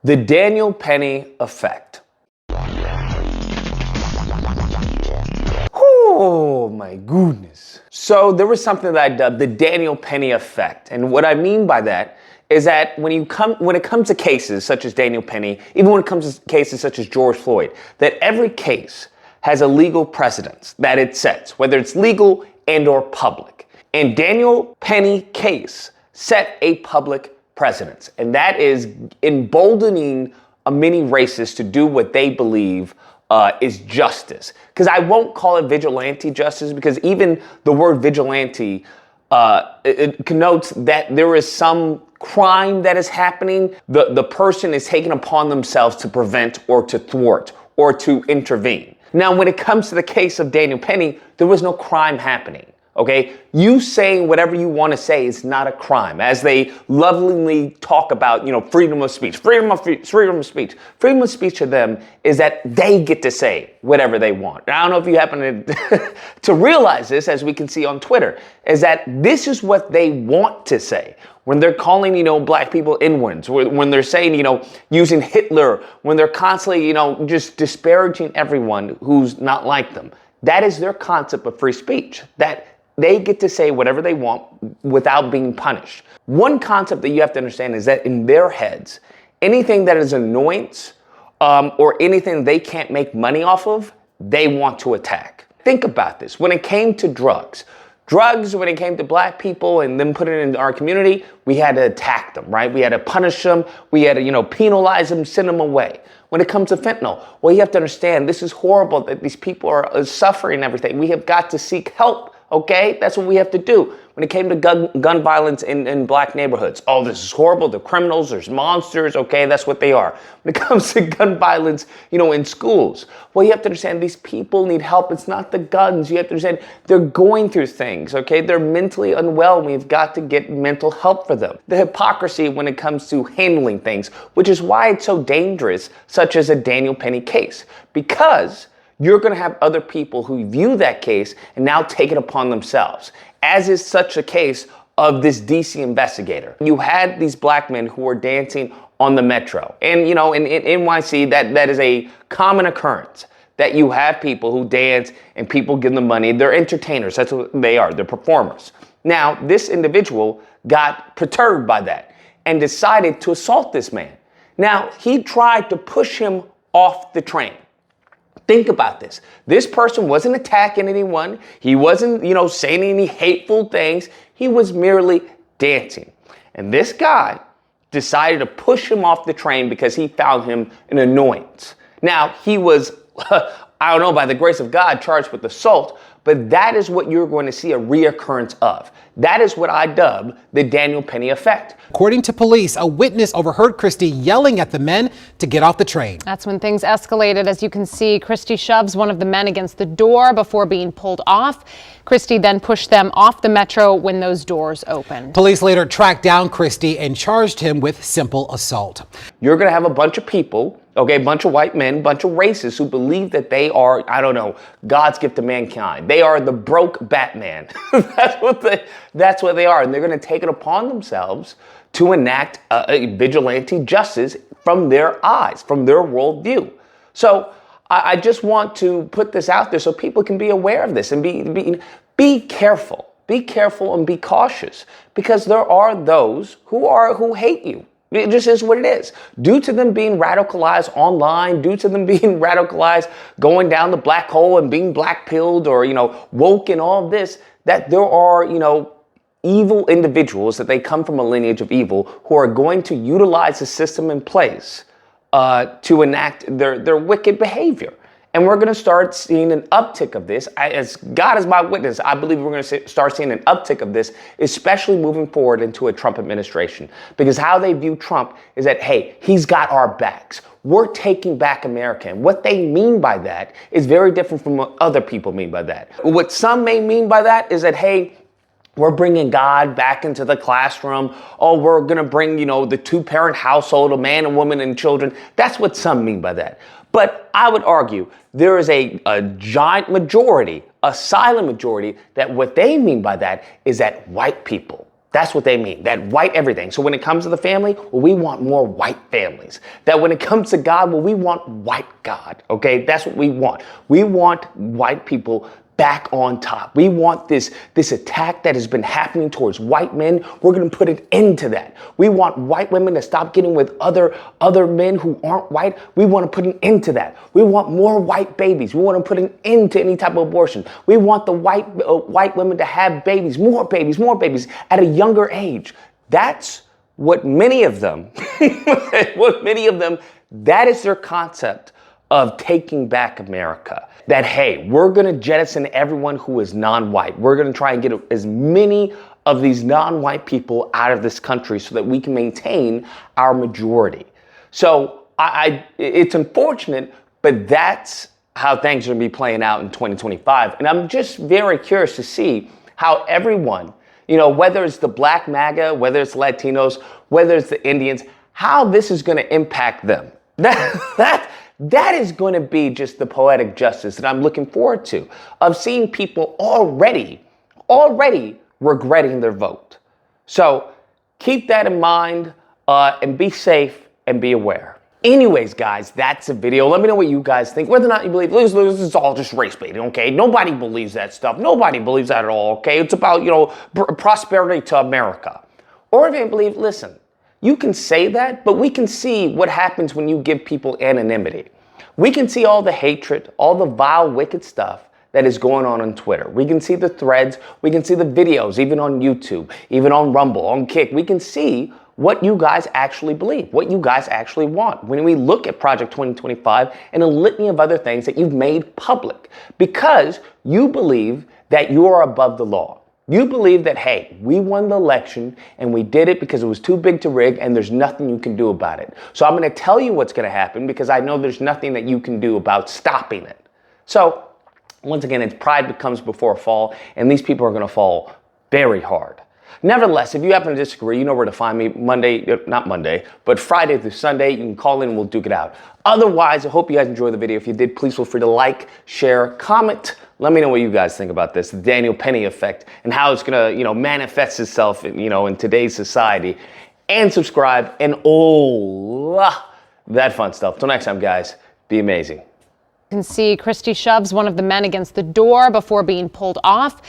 The Daniel Penny effect. Oh my goodness. So there was something that I dubbed the Daniel Penny effect. And what I mean by that is that when it comes to cases such as Daniel Penny, even when it comes to cases such as George Floyd, that every case has a legal precedence that it sets, whether it's legal and or public. And Daniel Penny case set a public precedence, and that is emboldening many racists to do what they believe is justice. Because I won't call it vigilante justice, because even the word vigilante it connotes that there is some crime that is happening. The person is taking upon themselves to prevent or to thwart or to intervene. Now, when it comes to the case of Daniel Penny, there was no crime happening. Okay, you saying whatever you want to say is not a crime, as they lovingly talk about, freedom of speech, freedom of speech. Freedom of speech to them is that they get to say whatever they want. And I don't know if you happen to realize this, as we can see on Twitter, is that this is what they want to say. When they're calling, black people N-words, when they're saying, using Hitler, when they're constantly, just disparaging everyone who's not like them. That is their concept of free speech, that they get to say whatever they want without being punished. One concept that you have to understand is that in their heads, anything that is annoyance or anything they can't make money off of, they want to attack. Think about this. When it came to drugs, when it came to black people and them putting it in our community, we had to attack them, right? We had to punish them. We had to, penalize them, send them away. When it comes to fentanyl, well, you have to understand this is horrible that these people are suffering and everything. We have got to seek help. Okay, that's what we have to do. When it came to gun violence in black neighborhoods, oh, this is horrible. They're criminals. There's monsters. Okay, that's what they are. When it comes to gun violence, in schools, well, you have to understand these people need help. It's not the guns. You have to understand they're going through things. Okay, they're mentally unwell. We've got to get mental help for them. The hypocrisy when it comes to handling things, which is why it's so dangerous, such as a Daniel Penny case, because you're going to have other people who view that case and now take it upon themselves, as is such a case of this DC investigator. You had these black men who were dancing on the metro. And, in NYC, that is a common occurrence, that you have people who dance and people give them money. They're entertainers. That's what they are. They're performers. Now, this individual got perturbed by that and decided to assault this man. Now, he tried to push him off the train. Think about this. This person wasn't attacking anyone. He wasn't, saying any hateful things. He was merely dancing. And this guy decided to push him off the train because he found him an annoyance. Now, he was, I don't know, by the grace of God, charged with assault, but that is what you're going to see a reoccurrence of. That is what I dub the Daniel Penny effect. According to police, a witness overheard Christy yelling at the men to get off the train. That's when things escalated. As you can see, Christy shoves one of the men against the door before being pulled off. Christy then pushed them off the metro when those doors opened. Police later tracked down Christy and charged him with simple assault. You're going to have a bunch of people, a bunch of white men, bunch of racists who believe that they are, God's gift to mankind. They are the broke Batman. That's what they are. And they're going to take it upon themselves to enact a vigilante justice from their eyes, from their worldview. So I just want to put this out there so people can be aware of this and be careful. Be careful and be cautious, because there are those who hate you. It just is what it is. Due to them being radicalized online, due to them being radicalized, going down the black hole and being black-pilled or, woke and all this, that there are, evil individuals, that they come from a lineage of evil, who are going to utilize the system in place to enact their wicked behavior. And we're going to start seeing an uptick of this. As God is my witness, I believe we're going to start seeing an uptick of this, especially moving forward into a Trump administration. Because how they view Trump is that, hey, he's got our backs. We're taking back America. And what they mean by that is very different from what other people mean by that. What some may mean by that is that, hey, we're bringing God back into the classroom. Oh, we're going to bring, the two-parent household, a man and woman and children. That's what some mean by that. But I would argue there is a giant majority, a silent majority, that what they mean by that is that white people That's what they mean, that white everything. So when it comes to the family, well, we want more white families. That when it comes to God, well, we want white God, okay? That's what we want. We want white people back on top. We want this attack that has been happening towards white men. We're going to put an end to that. We want white women to stop getting with other men who aren't white. We want to put an end to that. We want more white babies. We want to put an end to any type of abortion. We want the white women to have babies at a younger age. That's what many of them, that is their concept of taking back America. That, hey, we're gonna jettison everyone who is non-white. We're gonna try and get as many of these non-white people out of this country so that we can maintain our majority. So it's unfortunate, but that's how things are gonna be playing out in 2025. And I'm just very curious to see how everyone, whether it's the Black MAGA, whether it's Latinos, whether it's the Indians, how this is gonna impact them. That is going to be just the poetic justice that I'm looking forward to, of seeing people already regretting their vote. So keep that in mind and be safe and be aware. Anyways, guys, that's the video. Let me know what you guys think. Whether or not you believe this is all just race baiting, okay? Nobody believes that stuff. Nobody believes that at all, okay? It's about, prosperity to America. Or if you believe, listen, you can say that, but we can see what happens when you give people anonymity. We can see all the hatred, all the vile, wicked stuff that is going on Twitter. We can see the threads. We can see the videos, even on YouTube, even on Rumble, on Kick. We can see what you guys actually believe, what you guys actually want when we look at Project 2025 and a litany of other things that you've made public, because you believe that you are above the law. You believe that, hey, we won the election and we did it because it was too big to rig and there's nothing you can do about it. So I'm going to tell you what's going to happen because I know there's nothing that you can do about stopping it. So once again, it's pride becomes before a fall, and these people are going to fall very hard. Nevertheless, if you happen to disagree, you know where to find me Friday through Sunday. You can call in and we'll duke it out. Otherwise, I hope you guys enjoyed the video. If you did, please feel free to like, share, comment. Let me know what you guys think about this, the Daniel Penny effect, and how it's gonna, manifest itself, in today's society. And subscribe and all that fun stuff. Till next time, guys, be amazing. You can see Christy shoves one of the men against the door before being pulled off.